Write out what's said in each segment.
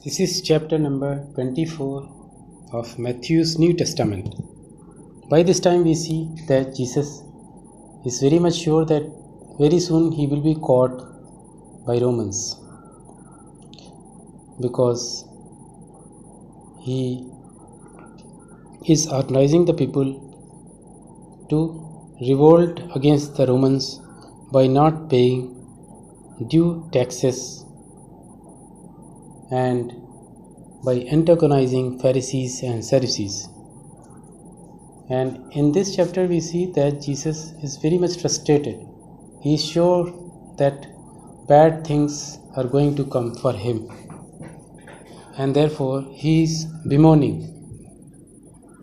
This is chapter number 24 of Matthew's New Testament. By this time, we see that Jesus is very much sure that very soon he will be caught by Romans, because he is organizing the people to revolt against the Romans by not paying due taxes and by antagonizing Pharisees and Sadducees. And in this chapter we see that Jesus is very much frustrated. He is sure that bad things are going to come for him, and therefore he is bemoaning.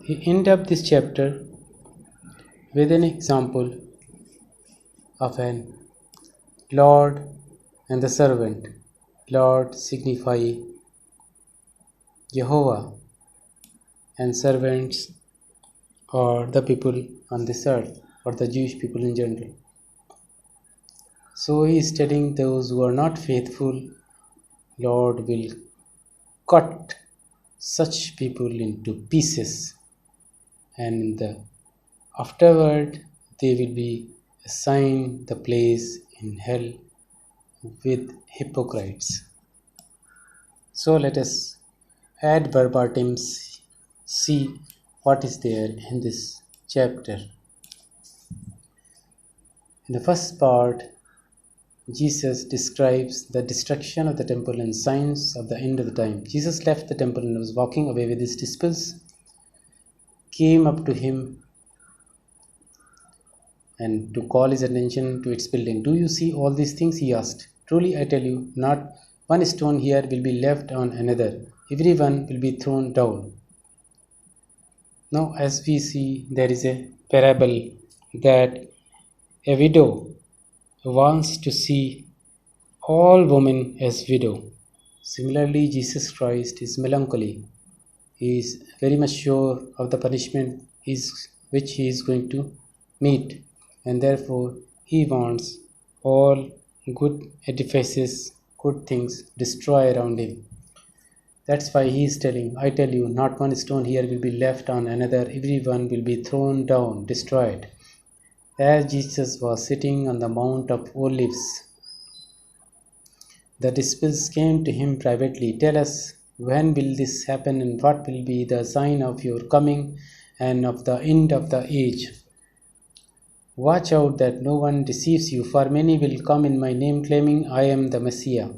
He ends up this chapter with an example of an Lord and the servant. Lord signify Jehovah, and servants or the people on this earth, or the Jewish people in general. So he is telling those who are not faithful, Lord will cut such people into pieces, and afterward they will be assigned the place in hell with hypocrites. So let us ad verbatim see what is there in this chapter. In the first part, Jesus describes the destruction of the temple and signs of the end of the time. Jesus left the temple and was walking away with his disciples, came up to him and to call his attention to its building. Do you see all these things? He asked. Truly I tell you, not one stone here will be left on another. Every one will be thrown down. Now, as we see, there is a parable that a widow wants to see all women as widow. Similarly, Jesus Christ is melancholy. He is very much sure of the punishment which he is going to meet, and therefore he wants all good edifices, good things destroy around him. That's why he is telling, I tell you, not one stone here will be left on another, every one will be thrown down, destroyed. As Jesus was sitting on the Mount of Olives, the disciples came to him privately. Tell us, when will this happen, and what will be the sign of your coming and of the end of the age? Watch out that no one deceives you, for many will come in my name claiming I am the Messiah,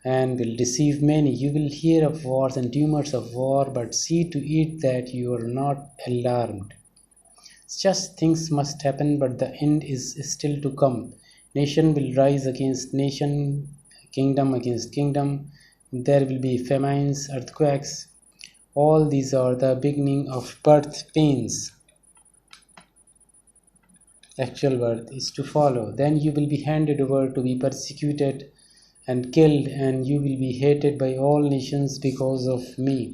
and will deceive many. You will hear of wars and rumors of war, but see to it that you are not alarmed. Such things must happen, but the end is still to come. Nation will rise against nation, kingdom against kingdom. There will be famines, earthquakes. All these are the beginning of birth pains. Actual birth is to follow. Then you will be handed over to be persecuted and killed, and you will be hated by all nations because of me.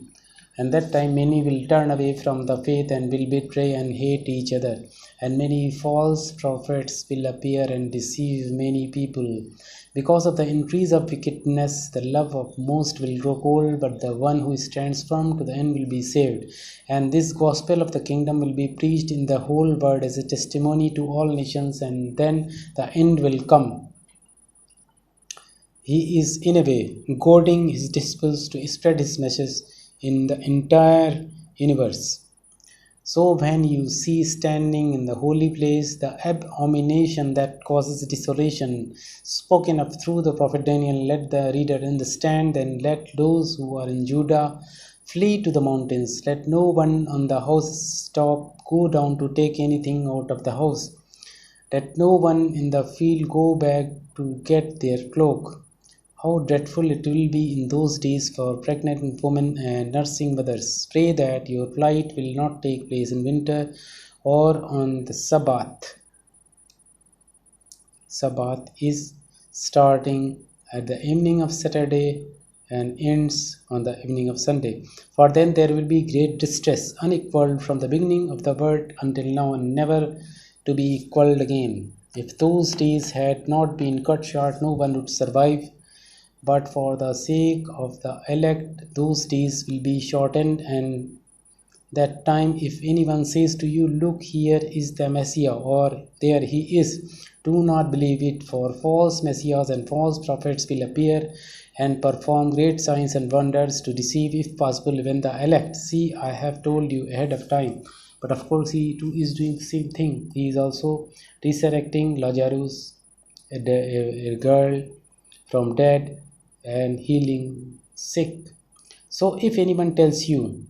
And that time many will turn away from the faith and will betray and hate each other. And many false prophets will appear and deceive many people. Because of the increase of wickedness, the love of most will grow cold, but the one who stands firm to the end will be saved. And this gospel of the kingdom will be preached in the whole world as a testimony to all nations, and then the end will come. He is in a way goading his disciples to spread his message in the entire universe. So when you see standing in the holy place the abomination that causes desolation, spoken of through the prophet Daniel, let the reader understand. Then let those who are in Judah flee to the mountains. Let no one on the house top go down to take anything out of the house. Let no one in the field go back to get their cloak. How dreadful it will be in those days for pregnant women and nursing mothers. Pray that your plight will not take place in winter or on the Sabbath. Sabbath is starting at the evening of Saturday and ends on the evening of Sunday. For then there will be great distress, unequaled from the beginning of the world until now, and never to be equaled again. If those days had not been cut short, no one would survive. but for the sake of the elect, those days will be shortened, and that time if anyone says to you, look, here is the Messiah, or there he is, do not believe it, for false messiahs and false prophets will appear and perform great signs and wonders to deceive, if possible, even the elect. See, I have told you ahead of time. But of course, he too is doing the same thing. He is also resurrecting Lazarus, a girl from dead, and healing sick. So if anyone tells you,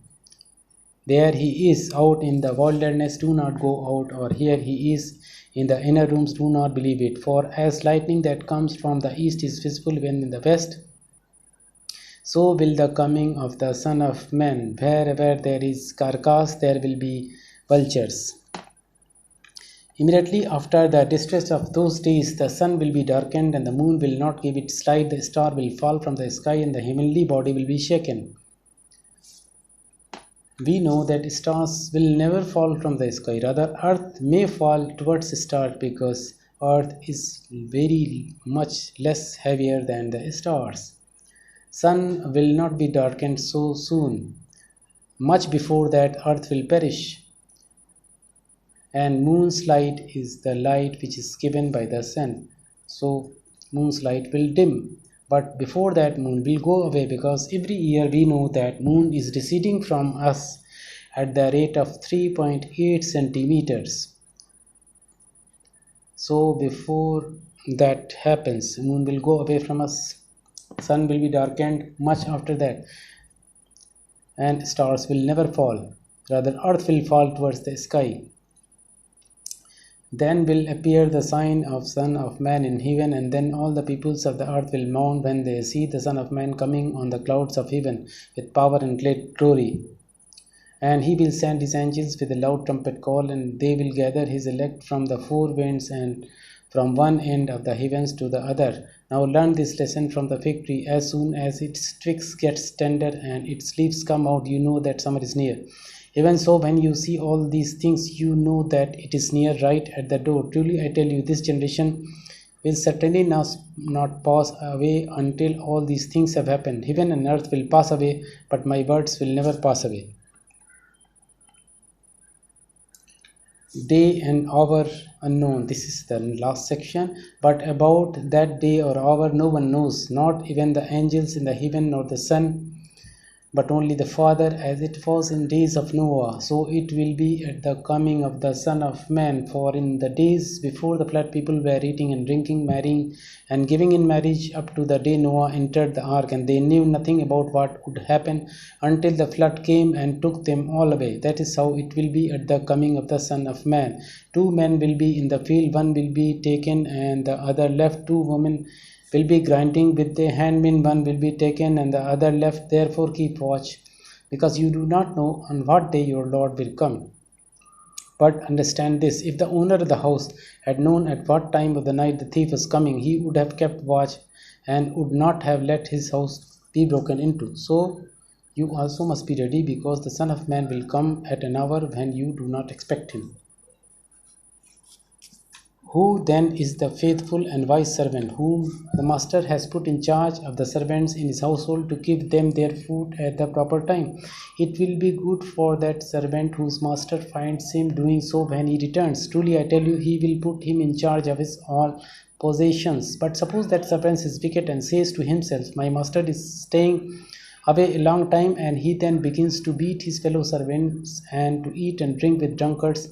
there he is out in the wilderness, do not go out, or here he is in the inner rooms, do not believe it. For as lightning that comes from the east is visible when in the west, so will the coming of the Son of Man. Wherever there is carcass, there will be vultures. Immediately after the distress of those days, the sun will be darkened, and the moon will not give its light, the star will fall from the sky, and the heavenly body will be shaken. We know that stars will never fall from the sky. Rather, earth may fall towards the star, because earth is very much less heavier than the stars. Sun will not be darkened so soon. Much before that, earth will perish. And moon's light is the light which is given by the sun. So moon's light will dim. But before that, moon will go away, because every year we know that moon is receding from us at the rate of 3.8 centimeters. So before that happens, moon will go away from us, sun will be darkened much after that, and stars will never fall. Rather, earth will fall towards the sky. Then will appear the sign of Son of Man in heaven, and then all the peoples of the earth will mourn when they see the Son of Man coming on the clouds of heaven with power and great glory. And he will send his angels with a loud trumpet call, and they will gather his elect from the four winds and from one end of the heavens to the other. Now learn this lesson from the fig tree. As soon as its twigs gets tender and its leaves come out, you know that summer is near. Even so, when you see all these things, you know that it is near, right at the door. Truly, I tell you, this generation will certainly not pass away until all these things have happened. Heaven and earth will pass away, but my words will never pass away. Day and hour unknown. This is the last section. But about that day or hour no one knows, not even the angels in the heaven nor the Son, but only the Father. As it was in days of Noah, so it will be at the coming of the Son of Man. For in the days before the flood, people were eating and drinking, marrying and giving in marriage, up to the day Noah entered the ark, and they knew nothing about what would happen until the flood came and took them all away. That is how it will be at the coming of the Son of Man. 2 men will be in the field, one will be taken and the other left. 2 women will be grinding with their handmill, one will be taken and the other left. Therefore keep watch, because you do not know on what day your Lord will come. But understand this, if the owner of the house had known at what time of the night the thief was coming, he would have kept watch and would not have let his house be broken into. So you also must be ready, because the Son of Man will come at an hour when you do not expect him. Who then is the faithful and wise servant, whom the master has put in charge of the servants in his household to give them their food at the proper time? It will be good for that servant whose master finds him doing so when he returns. Truly I tell you, he will put him in charge of his all possessions. But suppose that servant is wicked and says to himself, my master is staying away a long time, and he then begins to beat his fellow servants and to eat and drink with drunkards.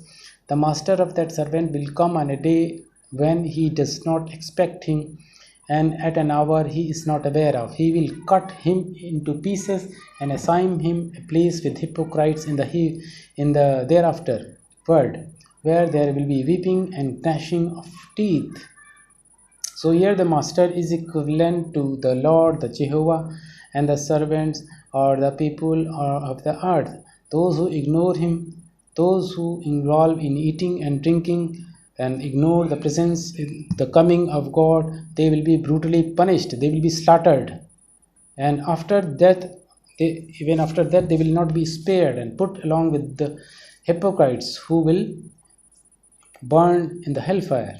The master of that servant will come on a day when he does not expect him, and at an hour he is not aware of. He will cut him into pieces and assign him a place with hypocrites in the thereafter world, where there will be weeping and gnashing of teeth. So here the master is equivalent to the Lord, the Jehovah, and the servants or the people of the earth. Those who ignore him, those who involve in eating and drinking and ignore the presence, the coming of God, they will be brutally punished. They will be slaughtered. And after death, even after that, they will not be spared and put along with the hypocrites who will burn in the hellfire.